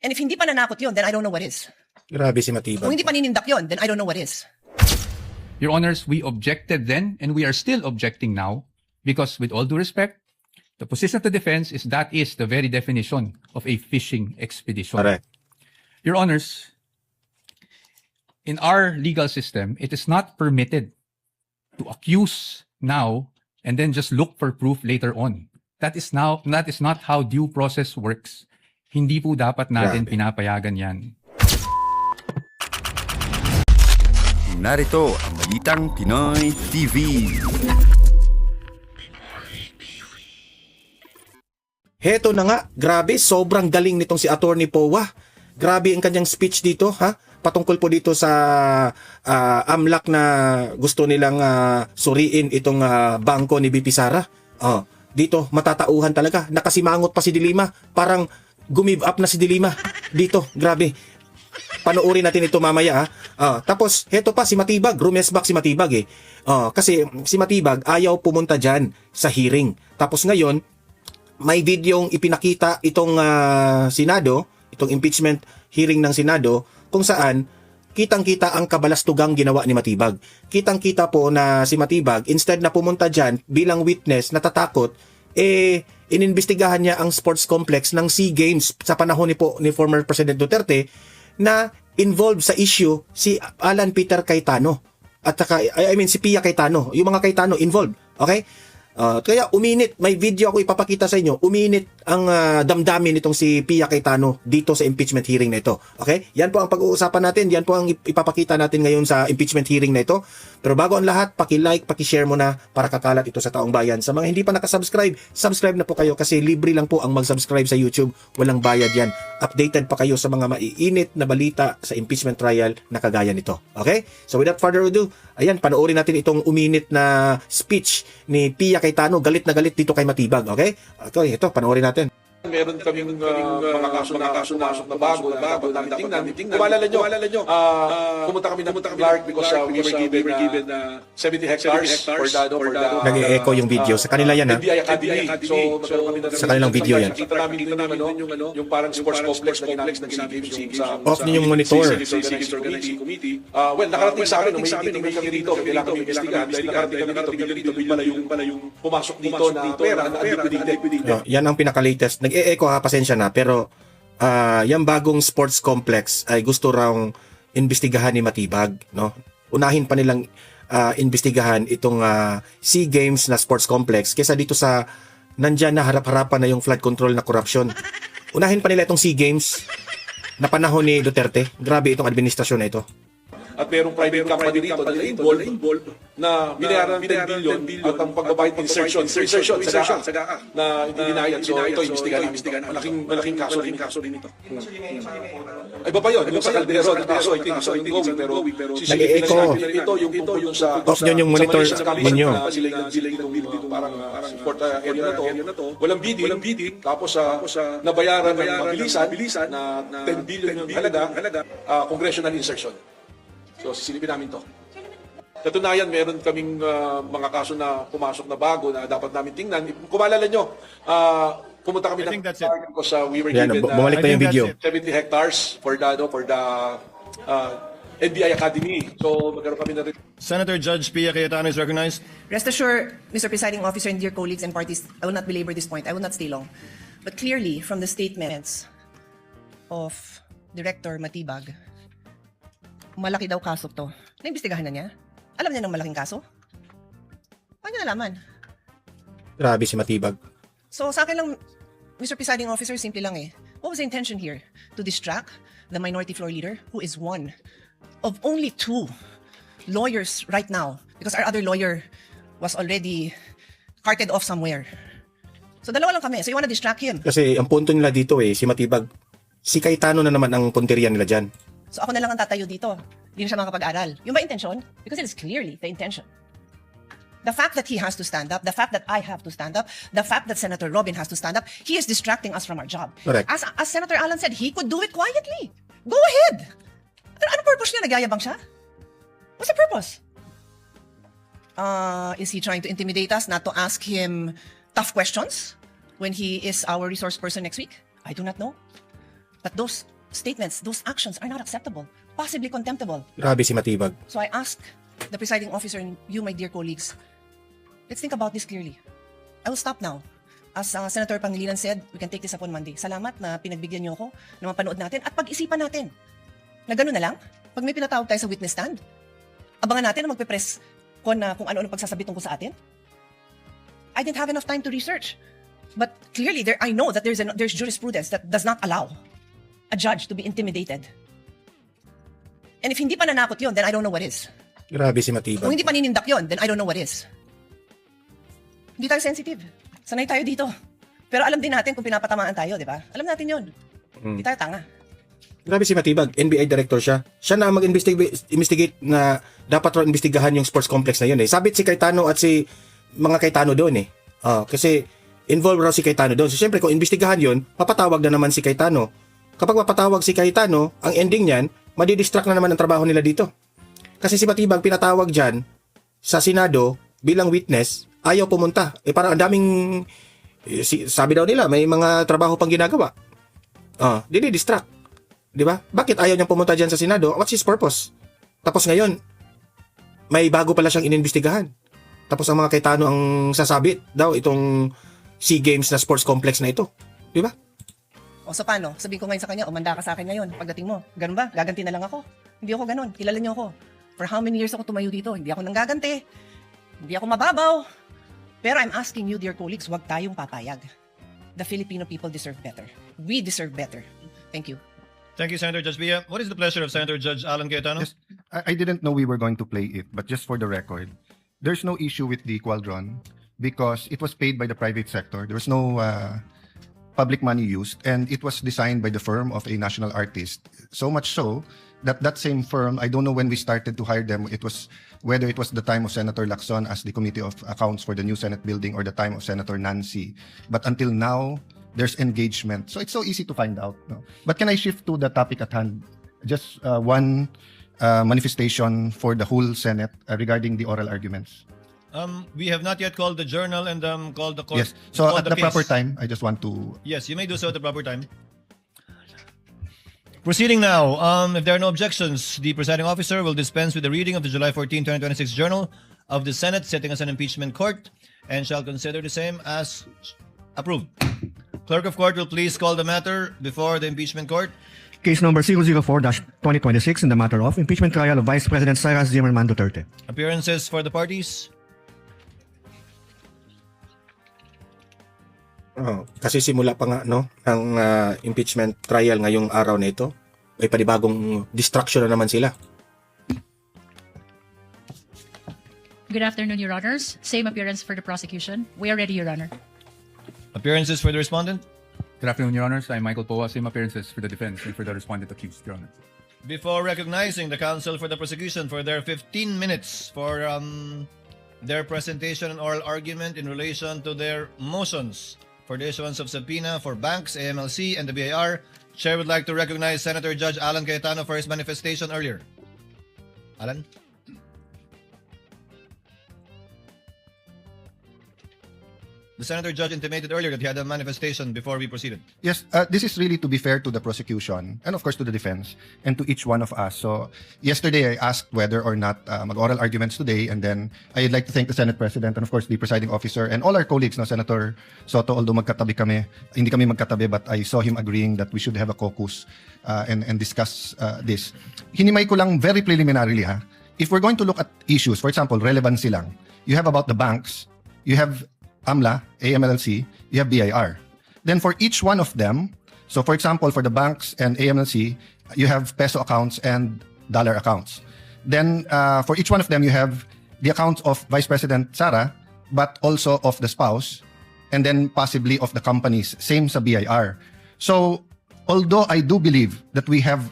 And if hindi pa nanakot yun, then I don't know what is. Grabe si Matibag. Kung hindi pa ninindak yun, then I don't know what is. Your Honors, we objected then and we are still objecting now because with all due respect, the position of the defense is that is the very definition of a fishing expedition. Correct. Your Honors, in our legal system, it is not permitted to accuse now and then just look for proof later on. That is not how due process works. Hindi po dapat natin Grabe. pinapayagan yan. Narito ang Balitang Pinoy TV. Heto na nga, grabe, sobrang galing nitong si Attorney Powa. Grabe ang kanyang speech dito, ha? Patungkol po dito sa AMLAC na gusto nilang suriin itong bangko ni BP Sara. Dito, matatauhan talaga. Nakasimangot pa si Dilima. Parang gumive up na si Dilima. Dito, grabe. Panoorin natin ito mamaya, ha? Tapos, heto pa, si Matibag. Rumesback si Matibag, eh. Kasi si Matibag ayaw pumunta dyan sa hearing. Tapos ngayon, may videong ipinakita itong Senado, itong impeachment hearing ng Senado, kung saan kitang-kita ang kabalastugang ginawa ni Matibag. Kitang-kita po na si Matibag, instead na pumunta dyan bilang witness, natatakot, ininvestigahan niya ang sports complex ng SEA Games sa panahon ni former President Duterte na involved sa issue si Alan Peter Cayetano at saka, si Pia Cayetano, yung mga Cayetano involved, okay? Kaya uminit, may video ako ipapakita sa inyo, uminit ang damdamin nitong si Pia Cayetano dito sa impeachment hearing na ito. Okay? Yan po ang pag-uusapan natin, yan po ang ipapakita natin ngayon sa impeachment hearing na ito. Pero bago ang lahat, paki-like, paki-share mo na para kakalat ito sa taong bayan. Sa mga hindi pa nakasubscribe, subscribe na po kayo kasi libre lang po ang mag-subscribe sa YouTube. Walang bayad yan. Updated pa kayo sa mga maiinit na balita sa impeachment trial na kagaya nito. Okay? So without further ado, ayan, panoorin natin itong uminit na speech ni Pia Cayetano, galit na galit dito kay Matibag. Okay? Okay, ito, panoorin natin. Meron kaming mga kaso na bago na dapat namin tingnan. Kung maalala nyo, pumunta kami ng Clark because we were given 70 hectares for the Nag-e-echo yung video. Sa kanila yan, ha? NBI Academy. So, Sa kanilang video yan. Kita namin yung parang sports complex na ginamit ng SEA Games. Off niyo yung monitor. Organizing Committee. Well, nakarating sa amin, may titingnan kami dito. Kailangan kami investigahan. Dahil nakarating kami dito, pala yung pumasok dito na pera na unliquidated. Yan ang pinaka-latest. Nag-e-echo, ha, pasensya na, pero yung bagong sports complex ay gusto raw imbestigahan ni Matibag, no? Unahin pa nilang imbestigahan itong SEA Games na sports complex kaysa dito sa nandyan na harap-harapan na yung flood control na corruption. Unahin pa nila itong SEA Games na panahon ni Duterte. Grabe itong administrasyon na ito. At merong private company dito na involved na binayaran ng 10 billion at ang pagbabayad insertion sa GAA na hindi dinayad. So ito, imbestigahan. Malaking kaso din ito. Ay, iba pa yun. Yung sa Caldero, na kaso, I think, sa ongoing, pero Nag-e-echo. ito yung tungkol sa Off nyo yung monitor ninyo. Sila yung parang support area na to. Walang bidding. Tapos nabayaran ng mabilisan na 10 billion yung halaga, congressional insertion. So, sisilipin namin to. Katunayan, meron kaming mga kaso na pumasok na bago na dapat namin tingnan. Kung maalala nyo, pumunta kami ng park because we were Yan, given bumalik na yung video. 70 hectares for the NBI Academy. So, magkaroon kami na rin. Senator Judge Pia Cayetano is recognized. Rest assured, Mr. Presiding Officer and dear colleagues and parties, I will not belabor this point. I will not stay long. But clearly, from the statements of Director Matibag, malaki daw kaso to. Naimbestigahan na niya? Alam niya ng malaking kaso? Paano niya nalaman? Grabe si Matibag. So sa akin lang, Mr. Presiding Officer, simple lang eh. What was the intention here? To distract the minority floor leader, who is one of only two lawyers right now, because our other lawyer was already carted off somewhere. So dalawa lang kami. So you wanna distract him? Kasi ang punto nila dito si Matibag, si Cayetano na naman ang punteriya nila dyan. So ako na lang ang tatayo dito. Hindi na siya makapag-aral. Yung ba intention? Because it is clearly the intention. The fact that he has to stand up, the fact that I have to stand up, the fact that Senator Robin has to stand up, he is distracting us from our job. Correct. As Senator Alan said, he could do it quietly. Go ahead. Ano purpose niya? Nagyayabang siya? What's the purpose? Is he trying to intimidate us not to ask him tough questions when he is our resource person next week? I do not know. that those statements, those actions are not acceptable, possibly contemptible. Grabe si Matibag. So I ask the presiding officer and you, my dear colleagues, let's think about this clearly. I will stop now. As Senator Pangilinan said, we can take this upon Monday. Salamat na pinagbigyan niyo ako na mapanood natin at pag-isipan natin. Na gano'n na lang, pag may pinatawag tayo sa witness stand, abangan natin na magpe-press con na kung ano-ano pagsasabi tungkol sa atin. I didn't have enough time to research. But clearly, I know that there's jurisprudence that does not allow a judge to be intimidated. And if hindi pa nanakot yun, then I don't know what is. Grabe si Matibag. Kung hindi pa ninindak yun, then I don't know what is. Hindi tayo sensitive. Sanay tayo dito. Pero alam din natin kung pinapatamaan tayo, di ba? Alam natin yun. Hindi tayo tanga. Grabe si Matibag, NBA director siya. Siya na mag-investigate na dapat raw investigahan yung sports complex na yun eh. Sabit si Cayetano at si mga Cayetano doon eh. Kasi involved raw si Cayetano doon. So syempre kung investigahan yun, papatawag na naman si Cayetano. Kapag papatawag si Cayetano, ang ending niyan, madidistract na naman ang trabaho nila dito. Kasi si Matibag pinatawag dyan sa Senado bilang witness, ayaw pumunta. Parang ang daming, sabi daw nila, may mga trabaho pang ginagawa. Dinidistract. Di ba? Bakit ayaw niyang pumunta dyan sa Senado? What's his purpose? Tapos ngayon, may bago pala siyang inimbestigahan. Tapos ang mga Cayetano ang sasabit daw itong SEA Games na sports complex na ito. Di ba? O so paano? Sabihin ko ngayon sa kanya, umanda ka sa akin ngayon pagdating mo. Ganun ba? Gaganti na lang ako? Hindi ako ganun. Kilala niyo ako. For how many years ako tumayo dito? Hindi ako nanggaganti. Hindi ako mababaw. Pero I'm asking you, dear colleagues, huwag tayong papayag. The Filipino people deserve better. We deserve better. Thank you. Thank you, Senator Judge Pia. What is the pleasure of Senator Judge Alan Cayetano? Yes, I didn't know we were going to play it, but just for the record, there's no issue with the Qualdron because it was paid by the private sector. There was no public money used, and it was designed by the firm of a national artist. So much so that that same firm, I don't know when we started to hire them, whether it was the time of Senator Lacson as the Committee of Accounts for the new Senate building or the time of Senator Nancy. But until now, there's engagement. So it's so easy to find out. No? But can I shift to the topic at hand? Just one manifestation for the whole Senate regarding the oral arguments. We have not yet called the journal and called the court. Yes. So called at the case. proper time, I just want to... Yes, you may do so at the proper time. Proceeding now, if there are no objections, the presiding officer will dispense with the reading of the July 14, 2026 Journal of the Senate sitting as an impeachment court and shall consider the same as approved. Clerk of court will please call the matter before the impeachment court. Case number 004-2026 in the matter of impeachment trial of Vice President Cyrus Zimmerman Duterte. Appearances for the parties. Kasi simula pa nga ang impeachment trial ngayong araw na ito. May panibagong distraction na naman sila. Good afternoon, Your Honors. Same appearance for the prosecution. We are ready, Your Honor. Appearances for the respondent. Good afternoon, Your Honors. I'm Michael Poa. Same appearances for the defense and for the respondent accused, Your Honor. Before recognizing the counsel for the prosecution for their 15 minutes for their presentation and oral argument in relation to their motions for the issuance of subpoena for banks, AMLC, and the BIR, Chair would like to recognize Senator Judge Alan Cayetano for his manifestation earlier. Alan? The Senator Judge intimated earlier that he had a manifestation before we proceeded. Yes, this is really to be fair to the prosecution and of course to the defense and to each one of us. So yesterday I asked whether or not mag-oral arguments today, and then I'd like to thank the Senate President and of course the presiding officer and all our colleagues, Senator Soto, although magkatabi kami, hindi kami magkatabi, but I saw him agreeing that we should have a caucus and discuss this. Hinimay ko lang very preliminarily if we're going to look at issues, for example, relevancy lang, you have about the banks, you have AMLA, AMLC, you have BIR. Then for each one of them, so for example, for the banks and AMLC, you have peso accounts and dollar accounts. Then for each one of them, you have the accounts of Vice President Sara, but also of the spouse, and then possibly of the companies, same sa BIR. So although I do believe that we have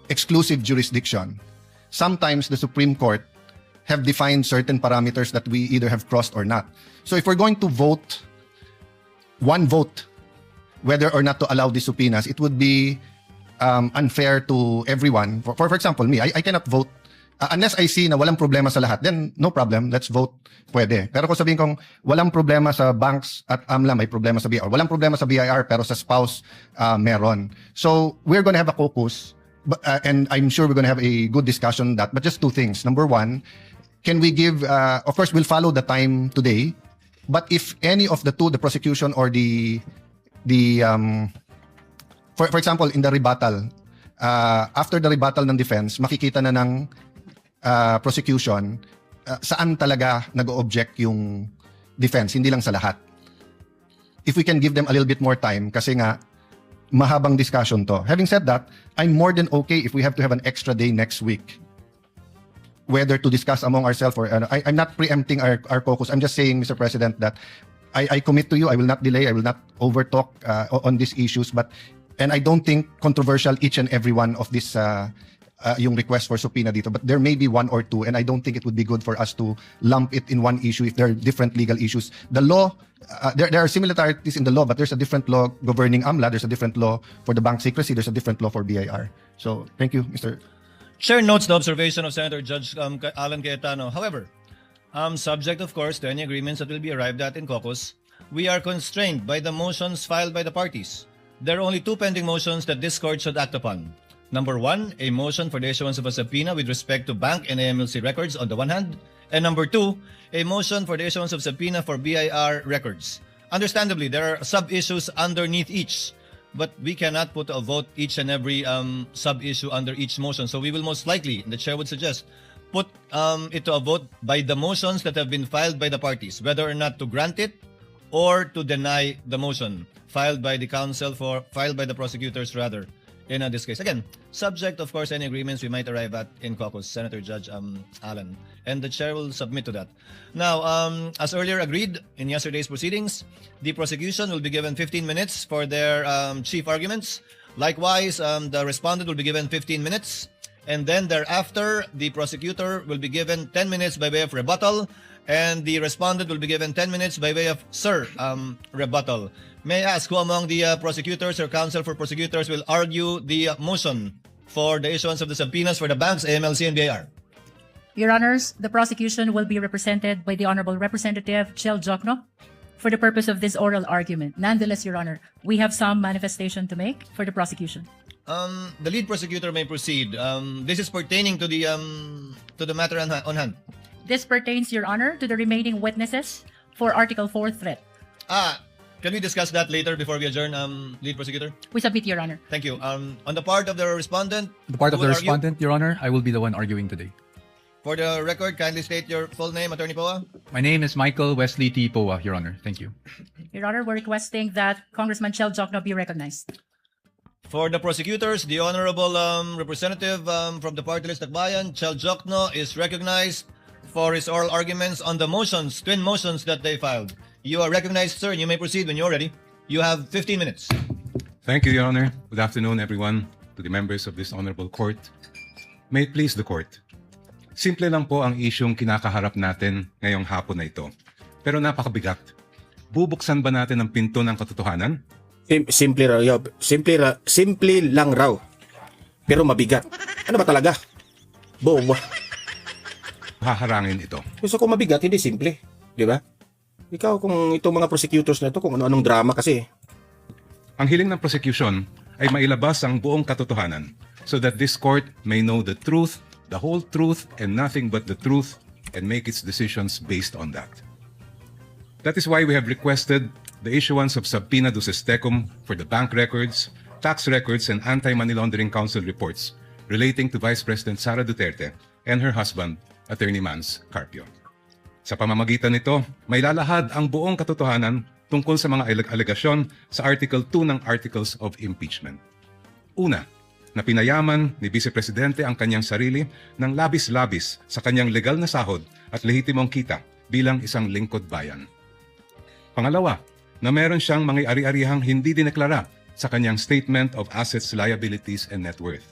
exclusive jurisdiction, sometimes the Supreme Court have defined certain parameters that we either have crossed or not. So if we're going to vote, one vote, whether or not to allow the subpoenas, it would be unfair to everyone. For example, me, I cannot vote Unless I see na walang problema sa lahat, then no problem, let's vote, pwede. Pero kung sabihin kong walang problema sa banks at AMLA, may problema sa BIR. Walang problema sa BIR, pero sa spouse, meron. So, we're gonna have a caucus, and I'm sure we're gonna have a good discussion on that. But just two things. Number one, can we give, of course, we'll follow the time today, but if any of the two, the prosecution or for example, in the rebuttal, after the rebuttal ng defense, makikita na ng prosecution saan talaga nag-object yung defense, hindi lang sa lahat. If we can give them a little bit more time, kasi nga, mahabang discussion to. Having said that, I'm more than okay if we have to have an extra day next week. Whether to discuss among ourselves or I'm not preempting our caucus. I'm just saying, Mr. President, that I commit to you, I will not delay, I will not overtalk on these issues, and I don't think controversial each and every one of this yung request for subpoena dito, but there may be one or two, and I don't think it would be good for us to lump it in one issue if there are different legal issues. The law, there are similarities in the law, but there's a different law governing AMLA, there's a different law for the bank secrecy, there's a different law for BIR. So, thank you, Mr. Chair notes the observation of Senator Judge Alan Cayetano. However, subject, of course, to any agreements that will be arrived at in caucus, we are constrained by the motions filed by the parties. There are only two pending motions that this court should act upon. Number one, a motion for the issuance of a subpoena with respect to bank and AMLC records on the one hand, and number two, a motion for the issuance of subpoena for BIR records. Understandably, there are sub-issues underneath each, but we cannot put a vote each and every sub-issue under each motion. So we will most likely, the chair would suggest, put it to a vote by the motions that have been filed by the parties, whether or not to grant it or to deny the motion filed by the prosecutors rather. In this case, again, subject, of course, any agreements we might arrive at in caucus, Senator Judge Allen, and the chair will submit to that. Now, as earlier agreed in yesterday's proceedings, the prosecution will be given 15 minutes for their chief arguments. Likewise, the respondent will be given 15 minutes, and then thereafter, the prosecutor will be given 10 minutes by way of rebuttal, and the respondent will be given 10 minutes by way of rebuttal. May I ask who among the prosecutors or counsel for prosecutors will argue the motion for the issuance of the subpoenas for the banks, AMLC, and BIR? Your Honors, the prosecution will be represented by the Honorable Representative Chel Jokno for the purpose of this oral argument. Nonetheless, Your Honor, we have some manifestation to make for the prosecution. The lead prosecutor may proceed. This is pertaining to the matter on hand. This pertains, Your Honor, to the remaining witnesses for Article 4 threat. Can we discuss that later before we adjourn, lead prosecutor? We submit, Your Honor. Thank you. On the part of the respondent, The part of who the will argue? respondent, Your Honor, I will be the one arguing today. For the record, kindly state your full name, Attorney Poa. My name is Michael Wesley T. Poa, Your Honor. Thank you. Your Honor, we're requesting that Congressman Chel Jokno be recognized. For the prosecutors, the Honorable Representative from the party list Akbayan, Chel Jokno, is recognized for his oral arguments on the motions, twin motions that they filed. You are recognized, sir, and you may proceed when you're ready. You have 15 minutes. Thank you, Your Honor. Good afternoon, everyone, to the members of this honorable court. May it please the court. Simple lang po ang isyong kinakaharap natin ngayong hapon na ito. Pero napakabigat. Bubuksan ba natin ang pinto ng katotohanan? Simple raw, Yob. Simple lang raw. Pero mabigat. Ano ba talaga? Boba. Haharangin ito. Gusto ko mabigat, hindi simple. Di ba? Ikaw kung itong mga prosecutors na ito, kung ano-anong drama kasi. Ang hiling ng prosecution ay mailabas ang buong katotohanan so that this court may know the truth, the whole truth, and nothing but the truth, and make its decisions based on that. That is why we have requested the issuance of subpoena duces tecum for the bank records, tax records, and Anti-Money Laundering Council reports relating to Vice President Sara Duterte and her husband, Attorney Mans Carpio. Sa pamamagitan nito, may lalahad ang buong katotohanan tungkol sa mga alegasyon sa Article 2 ng Articles of Impeachment. Una, na pinayaman ni Vice Presidente ang kanyang sarili ng labis-labis sa kanyang legal na sahod at lehitimong kita bilang isang lingkod bayan. Pangalawa, na meron siyang mga ari-arihang hindi dineklara sa kanyang Statement of Assets, Liabilities, and Net Worth.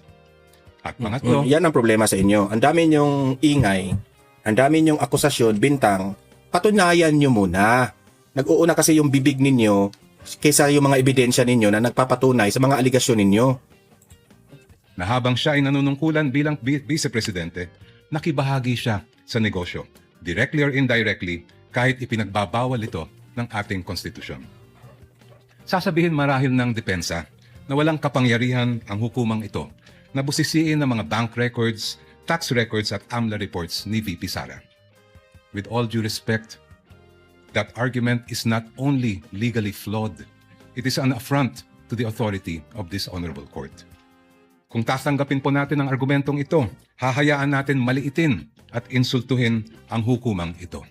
At pangatlo, Yan ang problema sa inyo. Ang dami niyong ingay, ang dami niyong akusasyon, bintang, patunayan niyo muna. Nag-uuna kasi yung bibig ninyo kaysa yung mga ebidensya ninyo na nagpapatunay sa mga aligasyon ninyo. na habang siya ay nanunungkulan bilang Vice Presidente, nakibahagi siya sa negosyo, directly or indirectly, kahit ipinagbabawal ito ng ating konstitusyon. Sasabihin marahil ng depensa na walang kapangyarihan ang hukumang ito na busisiin ng mga bank records, tax records at AMLA reports ni VP Sara. With all due respect, that argument is not only legally flawed, it is an affront to the authority of this honorable court. Kung tatanggapin po natin ang argumentong ito, hahayaan natin maliitin at insultuhin ang hukumang ito.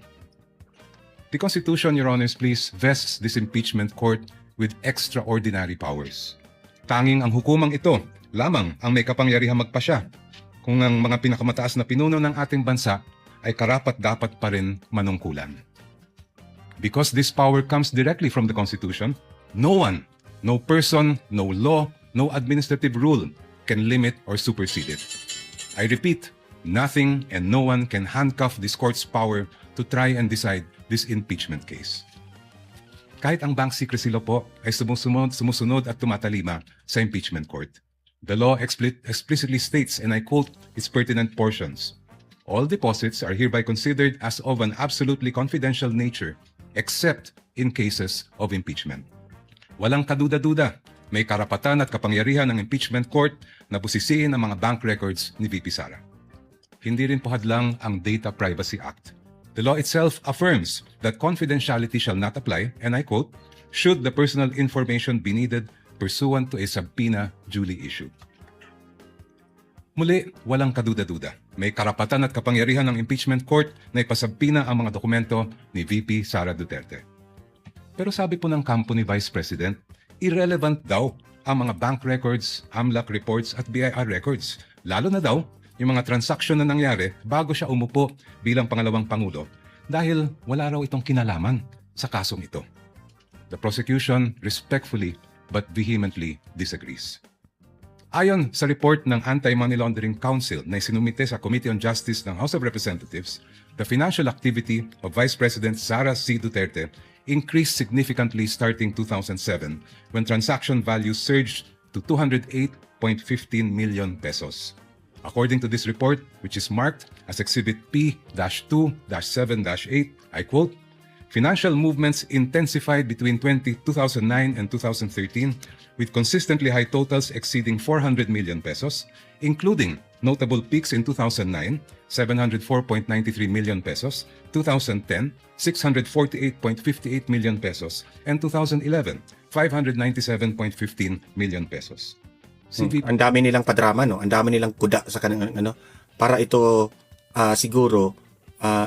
The Constitution, Your Honors, please, vests this impeachment court with extraordinary powers. Tanging ang hukumang ito lamang ang may kapangyarihang magpasya kung ang mga pinakamataas na pinuno ng ating bansa ay karapat-dapat pa rin manungkulan. Because this power comes directly from the Constitution, no one, no person, no law, no administrative rule can limit or supersede it. I repeat, nothing and no one can handcuff this court's power to try and decide this impeachment case. Kahit ang bank secrecy law po ay sumusunod at tumatalima sa impeachment court. The law explicitly states, and I quote its pertinent portions, all deposits are hereby considered as of an absolutely confidential nature except in cases of impeachment. Walang kaduda-duda, may karapatan at kapangyarihan ng impeachment court na busisiin ang mga bank records ni VP Sara. Hindi rin po hadlang ang Data Privacy Act. The law itself affirms that confidentiality shall not apply, and I quote, should the personal information be needed pursuant to a subpoena duly issued. Muli, walang kaduda-duda. May karapatan at kapangyarihan ng impeachment court na ipasubpoena ang mga dokumento ni VP Sara Duterte. Pero sabi po ng kampo ni Vice President, irrelevant daw ang mga bank records, AMLAC reports at BIR records. Lalo na daw yung mga transaksyon na nangyari bago siya umupo bilang pangalawang pangulo dahil wala raw itong kinalaman sa kasong ito. The prosecution respectfully but vehemently disagrees. Ayon sa report ng Anti-Money Laundering Council na isinumite sa Committee on Justice ng House of Representatives, the financial activity of Vice President Sara C. Duterte increased significantly starting 2007 when transaction value surged to 208.15 million pesos. According to this report, which is marked as Exhibit P-2-7-8, I quote, financial movements intensified between 2009 and 2013 with consistently high totals exceeding 400 million pesos, including notable peaks in 2009, 704.93 million pesos, 2010, 648.58 million pesos, and 2011, 597.15 million pesos. Ang dami nilang padrama, no? Ang dami nilang kuda sa kanilang para ito siguro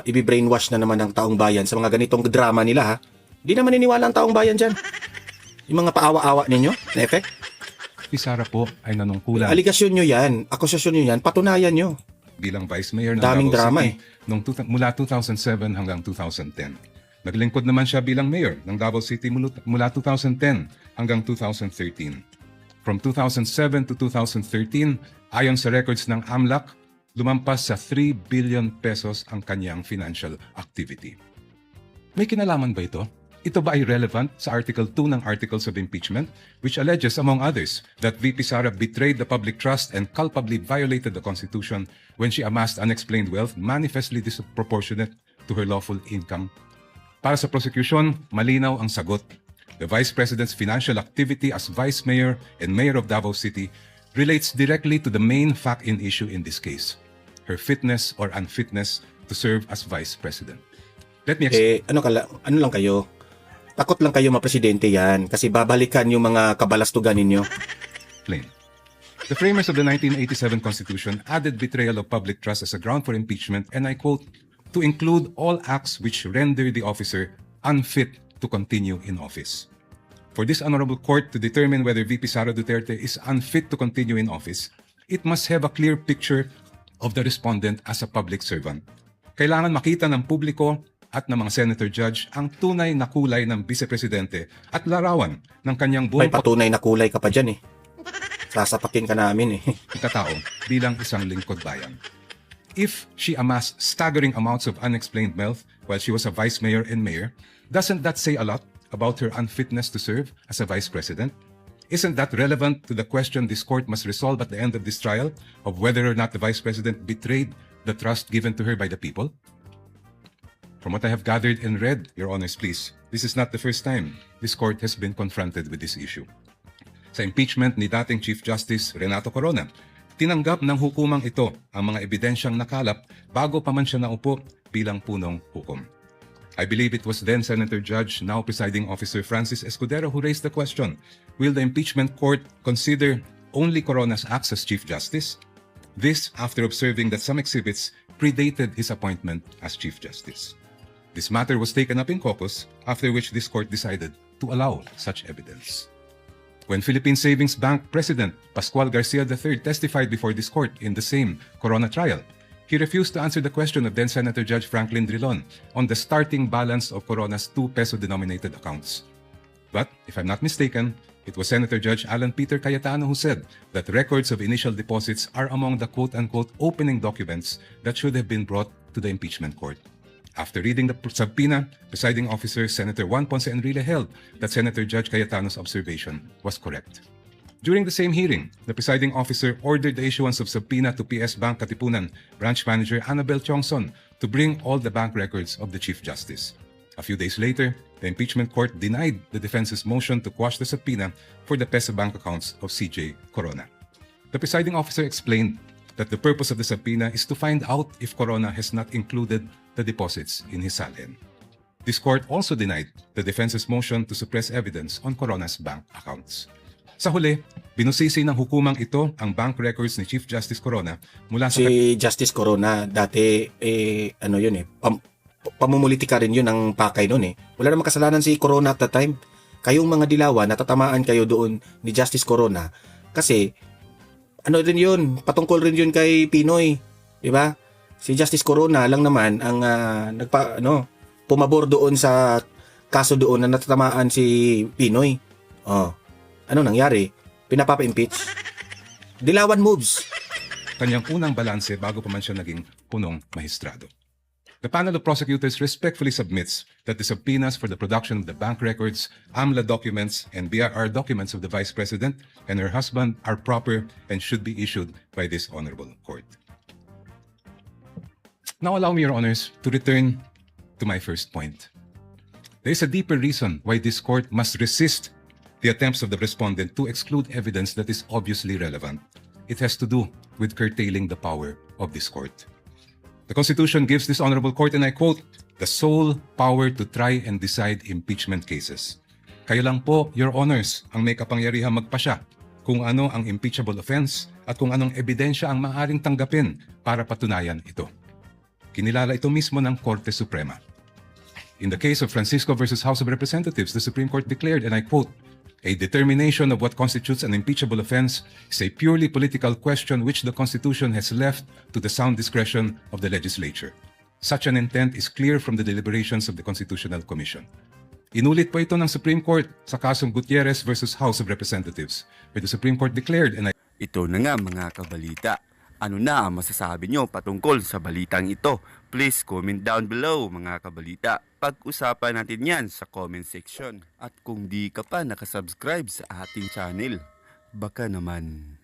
ibi-brainwash na naman ng taong bayan sa mga ganitong drama nila, ha. Di naman niniwala ang taong bayan diyan. Yung mga paawa-awa ninyo na effect. Si Sara po ay nanungkulan. Aligasyon nyo yan, akusasyon nyo yan, patunayan nyo. Bilang Vice Mayor ng Daming Davao drama, City mula 2007 hanggang 2010. Naglingkod naman siya bilang Mayor ng Davao City mula 2010 hanggang 2013. From 2007 to 2013, ayon sa records ng AMLAC, lumampas sa 3 billion pesos ang kanyang financial activity. May kinalaman ba ito? Ito ba ay relevant sa Article 2 ng Articles of Impeachment, which alleges, among others, that VP Sara betrayed the public trust and culpably violated the Constitution when she amassed unexplained wealth manifestly disproportionate to her lawful income? Para sa prosecution, malinaw ang sagot. The Vice President's financial activity as Vice Mayor and Mayor of Davao City relates directly to the main fact in issue in this case, her fitness or unfitness to serve as Vice President. Let me ano lang kayo? Takot lang kayo mapresidente yan kasi babalikan yung mga kabalastugan ninyo. explain. The framers of the 1987 Constitution added betrayal of public trust as a ground for impeachment, and I quote, to include all acts which render the officer unfit to continue in office. For this honorable court to determine whether VP Sara Duterte is unfit to continue in office, it must have a clear picture of the respondent as a public servant. Kailangan makita ng publiko at ng mga senator judge ang tunay na kulay ng vice-presidente at larawan ng kanyang May buong patunay na kulay ka pa dyan eh. Sasapakin ka namin eh. pagkatao bilang isang lingkod bayan. If she amassed staggering amounts of unexplained wealth while she was a vice mayor and mayor, doesn't that say a lot about her unfitness to serve as a vice president? Isn't that relevant to the question this court must resolve at the end of this trial of whether or not the vice president betrayed the trust given to her by the people? From what I have gathered and read, Your Honors, please, this is not the first time this court has been confronted with this issue. Sa impeachment ni dating Chief Justice Renato Corona, tinanggap ng hukumang ito ang mga ebidensyang nakalap bago pa man siya naupo bilang punong hukom. I believe it was then Senator Judge, now presiding officer Francis Escudero, who raised the question, will the impeachment court consider only Corona's acts as Chief Justice? This after observing that some exhibits predated his appointment as Chief Justice. This matter was taken up in caucus, after which this court decided to allow such evidence. When Philippine Savings Bank President Pascual Garcia III testified before this court in the same Corona trial, he refused to answer the question of then Senator Judge Franklin Drilon on the starting balance of Corona's 2 peso-denominated accounts. But, if I'm not mistaken, it was Senator Judge Alan Peter Cayetano who said that records of initial deposits are among the quote-unquote opening documents that should have been brought to the impeachment court. After reading the subpoena, presiding officer Senator Juan Ponce Enrile held that Senator Judge Cayetano's observation was correct. During the same hearing, the presiding officer ordered the issuance of subpoena to PS Bank Katipunan branch manager Annabel Chongson to bring all the bank records of the Chief Justice. A few days later, the impeachment court denied the defense's motion to quash the subpoena for the PESA bank accounts of CJ Corona. The presiding officer explained that the purpose of the subpoena is to find out if Corona has not included the deposits in his salin. This court also denied the defense's motion to suppress evidence on Corona's bank accounts. Sa huli, binusisi ng hukumang ito ang bank records ni Chief Justice Corona mula sa... Si Justice Corona, dati, ano yun pamumulitika rin yun ang pakay nun Wala namang kasalanan si Corona at the time. Kayong mga dilawan, natatamaan kayo doon ni Justice Corona. Kasi, ano rin yun, patungkol rin yun kay Pinoy. Diba? Si Justice Corona lang naman ang pumabor doon sa kaso doon na natatamaan si Pinoy. Ano nangyari? Pinapapa-impeach? Dilawan moves. Kanyang unang balanse bago pa man siya naging punong mahistrado. The panel of prosecutors respectfully submits that the subpoenas for the production of the bank records, AMLA documents, and BRR documents of the Vice President and her husband are proper and should be issued by this honorable court. Now allow me, Your Honors, to return to my first point. There is a deeper reason why this court must resist the attempts of the respondent to exclude evidence that is obviously relevant. It has to do with curtailing the power of this court. The Constitution gives this honorable court, and I quote, the sole power to try and decide impeachment cases. Kayo lang po, Your Honors, ang may kapangyarihang magpasya kung ano ang impeachable offense at kung anong ebidensya ang maaaring tanggapin para patunayan ito. Kinilala ito mismo ng Korte Suprema. In the case of Francisco versus House of Representatives, the Supreme Court declared, and I quote, a determination of what constitutes an impeachable offense is a purely political question which the Constitution has left to the sound discretion of the legislature. Such an intent is clear from the deliberations of the Constitutional Commission. Inulit po ito ng Supreme Court sa kasong Gutierrez versus House of Representatives, where the Supreme Court declared, and I... Ito na nga mga kabalita. Ano na ang masasabi nyo patungkol sa balitang ito? Please comment down below mga kabalita. Pag-usapan natin yan sa comment section. At kung di ka pa nakasubscribe sa ating channel, baka naman